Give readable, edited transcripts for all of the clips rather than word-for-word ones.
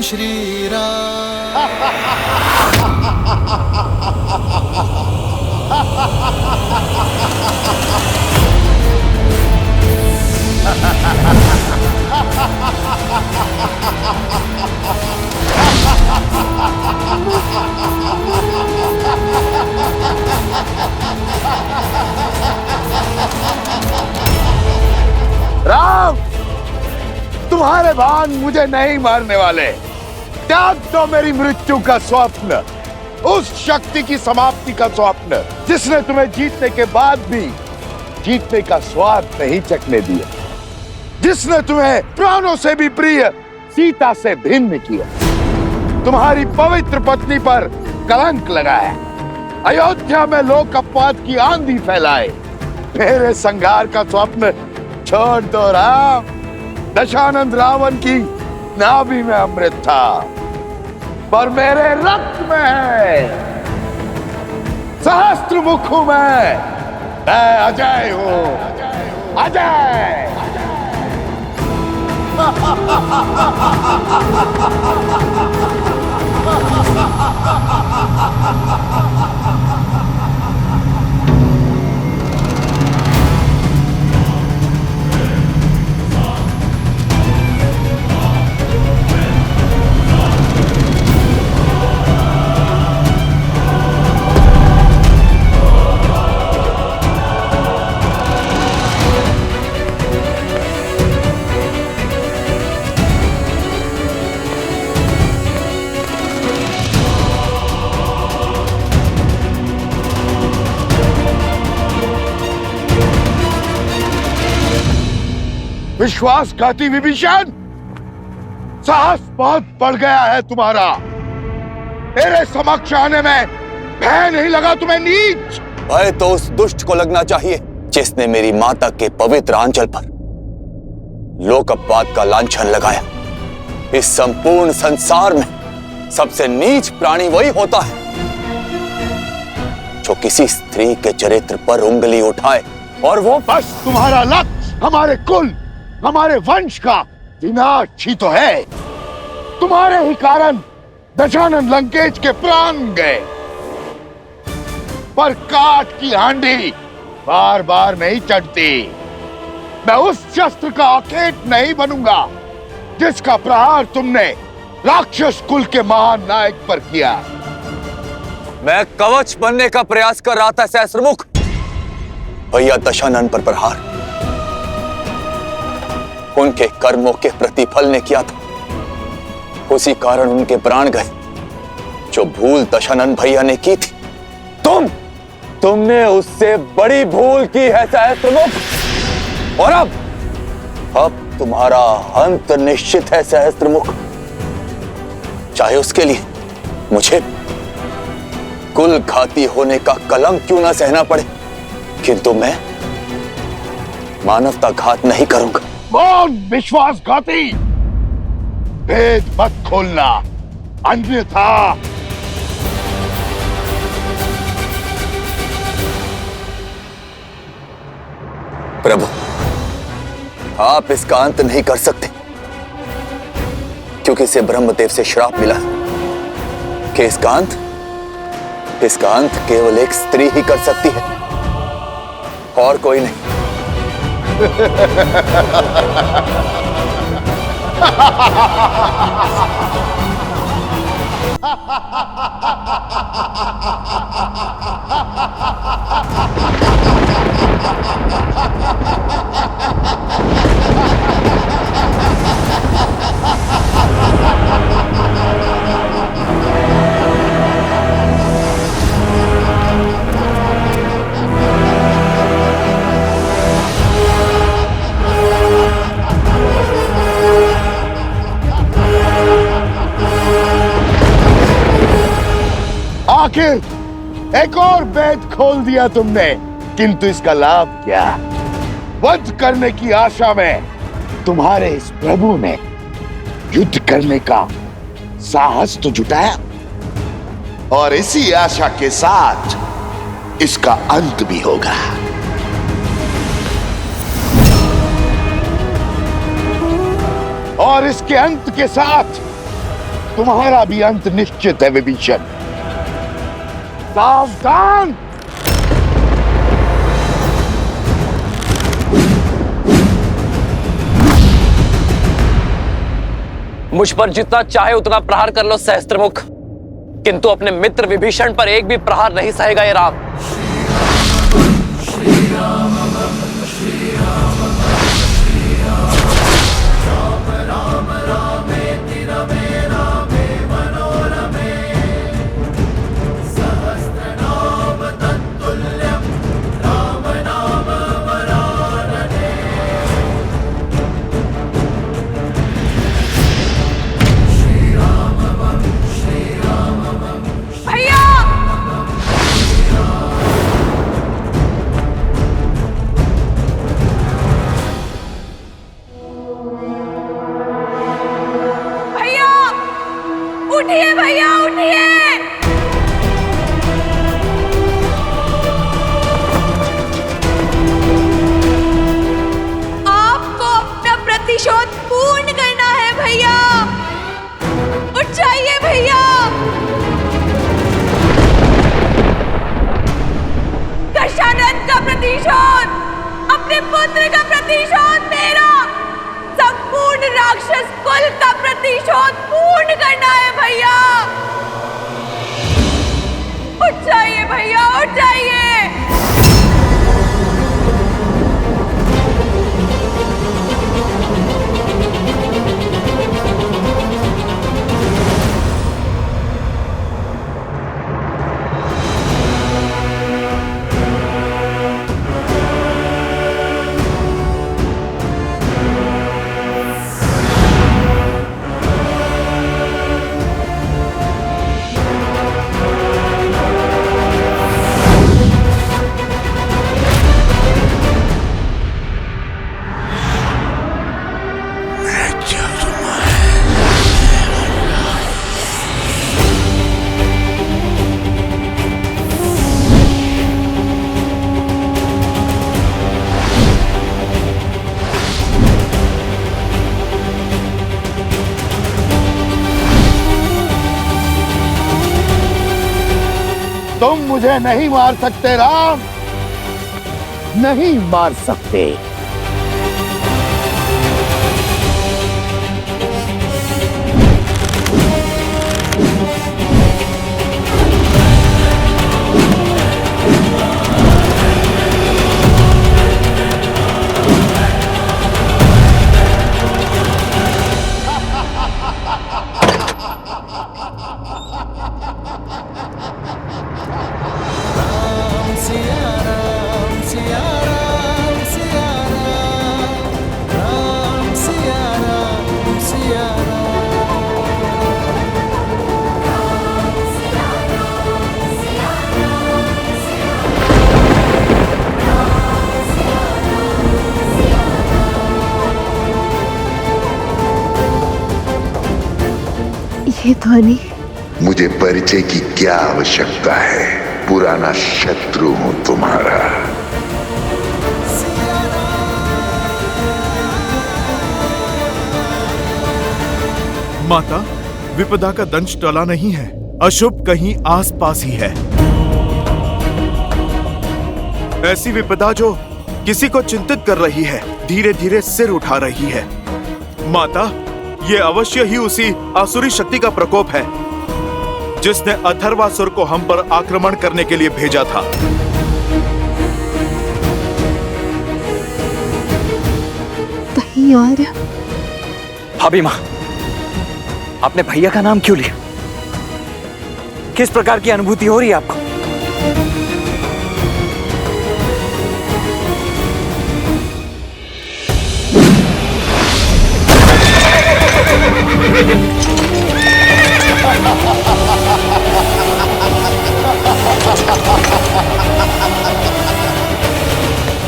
श्री राम। राम, तुम्हारे बाण मुझे नहीं मारने वाले। त्याग दो मेरी मृत्यु का स्वप्न, उस शक्ति की समाप्ति का स्वप्न जिसने तुम्हें जीतने के बाद भी जीतने का स्वाद नहीं चखने दिया, जिसने तुम्हें प्राणों से भी प्रिय सीता से भिन्न किया, तुम्हारी पवित्र पत्नी पर कलंक लगाया, अयोध्या में लोक अपवाद की आंधी फैलाए। मेरे संघार का स्वप्न छोड़ दो राम। दशानंद रावण की नाभि में अमृत था, पर मेरे रक्त में है। सहस्त्र मुख हूं मैं अजय हूं, अजय। विश्वासघाती विभीषण, साहस बहुत बढ़ गया है तुम्हारा। मेरे समक्ष आने में भय नहीं लगा तुम्हें नीच? भय तो उस दुष्ट को लगना चाहिए जिसने मेरी माता के पवित्र आंचल पर लोक अपवाद का लांछन लगाया। इस संपूर्ण संसार में सबसे नीच प्राणी वही होता है जो किसी स्त्री के चरित्र पर उंगली उठाए, और वो बस तुम्हारा लक्ष्य हमारे कुल, हमारे वंश का विनाश ही तो है। तुम्हारे ही कारण दशानंद लंकेश के प्राण गए, पर काठ की हांडी बार बार नहीं चढ़ती। मैं उस शस्त्र का अखेट नहीं बनूंगा जिसका प्रहार तुमने राक्षस कुल के महान नायक पर किया। मैं कवच बनने का प्रयास कर रहा था सहस्त्रमुख। भैया दशानंद पर प्रहार उनके कर्मों के प्रतिफल ने किया था, उसी कारण उनके प्राण गए। जो भूल दशानंद भैया ने की थी, तुमने उससे बड़ी भूल की है सहस्त्रमुख। और अब तुम्हारा अंत निश्चित है सहस्त्रमुख। चाहे उसके लिए मुझे कुल घाती होने का कलंक क्यों ना सहना पड़े, किंतु मैं मानवता घात नहीं करूंगा। कौन विश्वासघाती? भेद मत खोलना, अन्यथा प्रभु, आप इसका अंत नहीं कर सकते, क्योंकि इसे ब्रह्मदेव से श्राप मिला है कि इसका अंत केवल एक स्त्री ही कर सकती है, और कोई नहीं। आखिर एक और भेद खोल दिया तुमने, किंतु इसका लाभ क्या? वध करने की आशा में तुम्हारे इस प्रभु ने युद्ध करने का साहस तो जुटाया, और इसी आशा के साथ इसका अंत भी होगा। और इसके अंत के साथ तुम्हारा भी अंत निश्चित है विभीषण। सावधान। मुझ पर जितना चाहे उतना प्रहार कर लो सहस्त्रमुख, किंतु अपने मित्र विभीषण पर एक भी प्रहार नहीं सहेगा ये राम। उठिए भैया उठिए। आपको अपना प्रतिशोध पूर्ण करना है भैया। उठ जाइए भैया। दशानन का प्रतिशोध, अपने पुत्र का प्रतिशोध, मेरा संपूर्ण राक्षस कुल का प्रतिशोध पूर्ण करना है भैया। उठ जाइए भैया उठ जाइए। तुम मुझे नहीं मार सकते राम, नहीं मार सकते। ये ध्वनि, मुझे परिचय की क्या आवश्यकता है, पुराना शत्रु हूं तुम्हारा। माता, विपदा का दंश टला नहीं है, अशुभ कहीं आसपास ही है। ऐसी विपदा जो किसी को चिंतित कर रही है, धीरे धीरे सिर उठा रही है। माता, ये अवश्य ही उसी आसुरी शक्ति का प्रकोप है जिसने अथर्वासुर को हम पर आक्रमण करने के लिए भेजा था। कहीं और। भाभी माँ, आपने भैया का नाम क्यों लिया? किस प्रकार की अनुभूति हो रही है आपको?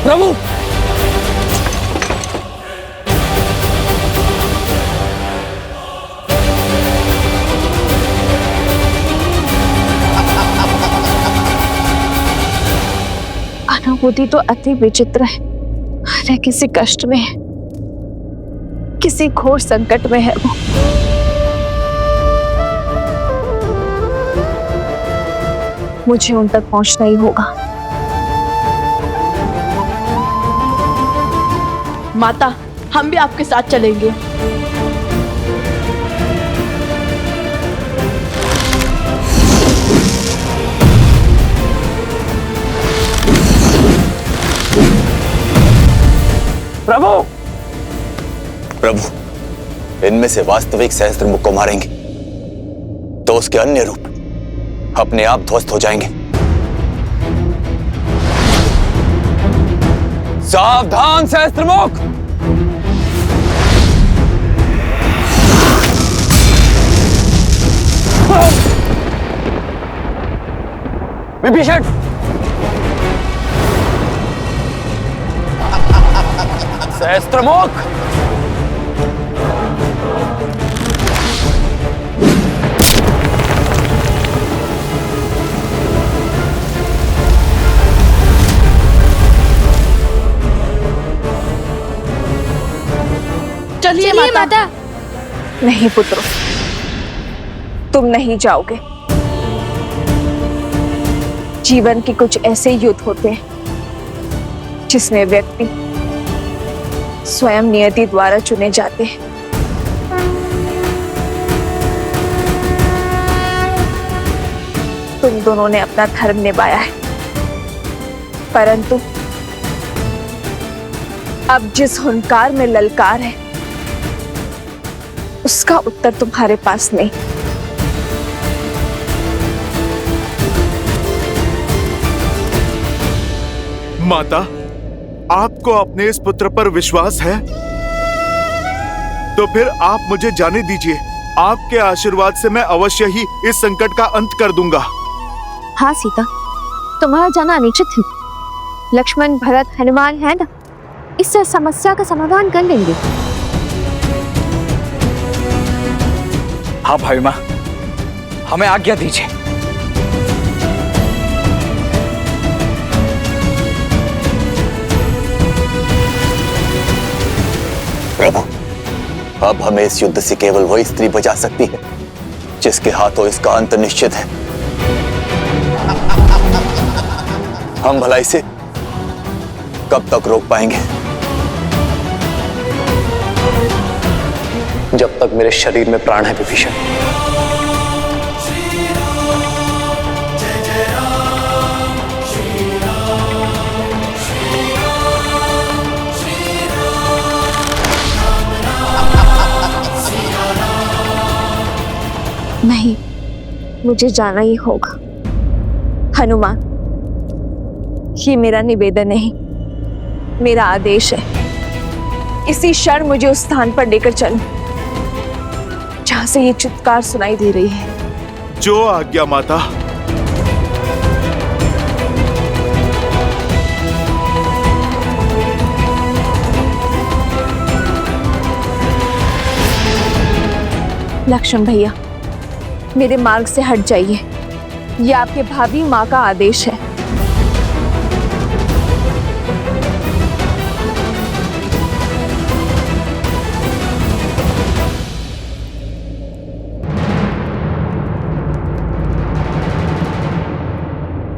प्रभु, अनुभूति तो अति विचित्र है। वह किसी कष्ट में है, किसी घोर संकट में है वो। मुझे उन तक पहुंचना ही होगा। माता, हम भी आपके साथ चलेंगे। प्रभु प्रभु, इनमें से वास्तविक सहस्त्रमुख को मारेंगे तो उसके अन्य रूप अपने आप ध्वस्त हो जाएंगे। सावधान सहस्त्रमुख! विभीषण! सहस्त्रमुख! चलिए माता। नहीं पुत्रों, तुम नहीं जाओगे। जीवन के कुछ ऐसे युद्ध होते हैं जिसमें व्यक्ति स्वयं नियति द्वारा चुने जाते हैं। तुम दोनों ने अपना धर्म निभाया है, परंतु अब जिस हुंकार में ललकार है उसका उत्तर तुम्हारे पास नहीं। माता, आपको अपने इस पुत्र पर विश्वास है तो फिर आप मुझे जाने दीजिए। आपके आशीर्वाद से मैं अवश्य ही इस संकट का अंत कर दूंगा। हाँ सीता, तुम्हारा जाना अनिश्चित है। लक्ष्मण, भरत, हनुमान है ना, इस समस्या का समाधान कर लेंगे। हाँ भाई माँ, हमें आज्ञा दीजिए। प्रभु, अब हमें इस युद्ध से केवल वही स्त्री बचा सकती है जिसके हाथों इसका अंत निश्चित है। हम भला इसे कब तक रोक पाएंगे? जब तक मेरे शरीर में प्राण है विभीषण। नहीं, मुझे जाना ही होगा। हनुमान, ये मेरा निवेदन नहीं, मेरा आदेश है। इसी क्षण मुझे उस स्थान पर लेकर चलो जहां से ये चित्कार सुनाई दे रही है। जो आज्ञा माता। लक्ष्मण भैया, मेरे मार्ग से हट जाइए। ये आपके भाभी माँ का आदेश है।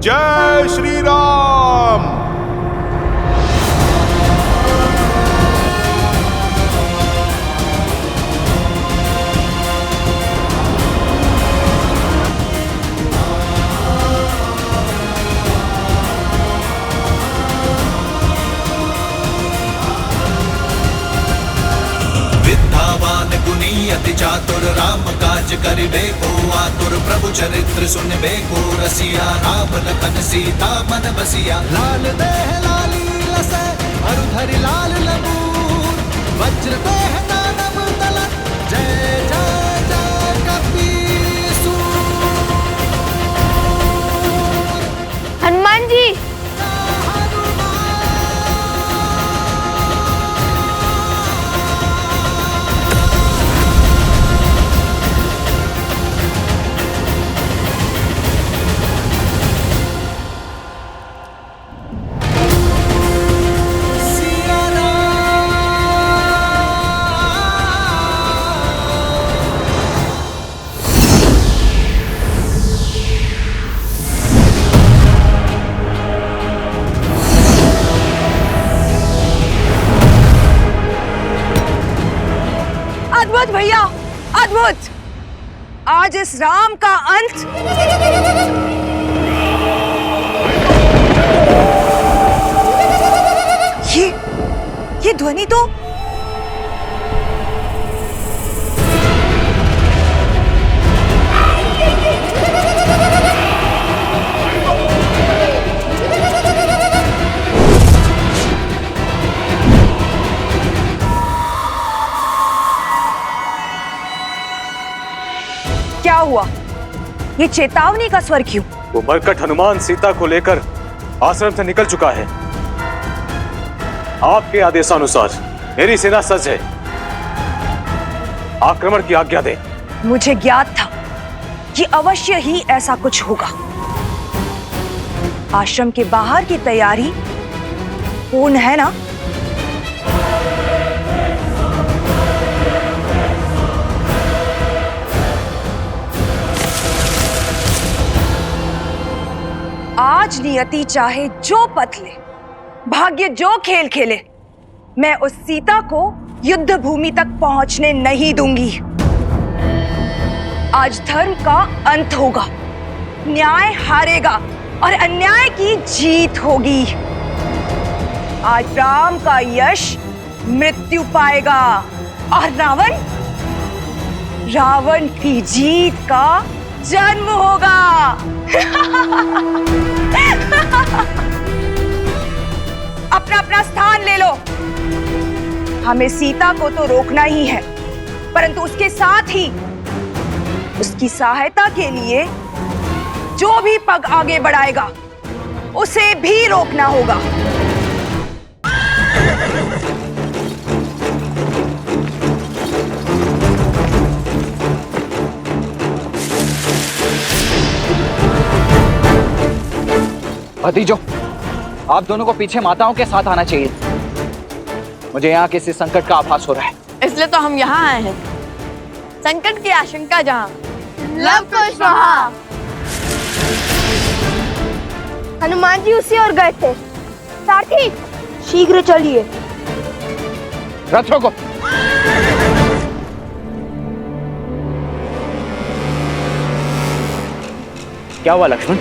जय श्री राम। विद्यावान गुणी अति चातुर राम काज करिबे को आतुर प्रभु चरित्र सुनबे को रसिया राम लखन सीता मन बसिया। लाल देह लाली लसै अरुधरि लाल लबूर वज्र देह दानव तलन जय जय जय कपीसूर। हनुमान जी, युद्ध, आज इस राम का अंत। ये ध्वनि तो क्या हुआ? ये चेतावनी का स्वर क्यों? वो मरकट हनुमान सीता को लेकर आश्रम से निकल चुका है। आपके आदेशानुसार मेरी सेना सज्ज है। आक्रमण की आज्ञा दे। मुझे ज्ञात था कि अवश्य ही ऐसा कुछ होगा। आश्रम के बाहर की तैयारी पूर्ण है ना? आज नियति चाहे जो पथ ले, भाग्य जो खेल खेले, मैं उस सीता को युद्ध भूमि तक पहुंचने नहीं दूंगी। आज धर्म का अंत होगा, न्याय हारेगा और अन्याय की जीत होगी। आज राम का यश मृत्यु पाएगा और रावण की जीत का जन्म होगा। अपना अपना स्थान ले लो। हमें सीता को तो रोकना ही है, परंतु उसके साथ ही उसकी सहायता के लिए जो भी पग आगे बढ़ाएगा उसे भी रोकना होगा। भतीजों, आप दोनों को पीछे माताओं के साथ आना चाहिए। मुझे यहाँ किसी संकट का आभास हो रहा है, इसलिए तो हम यहाँ आए हैं। संकट की आशंका जहाँ, लव कुश वहाँ। हनुमान जी उसी ओर गए थे। सारथी, शीघ्र चलिए। रथों को। क्या हुआ लक्ष्मण?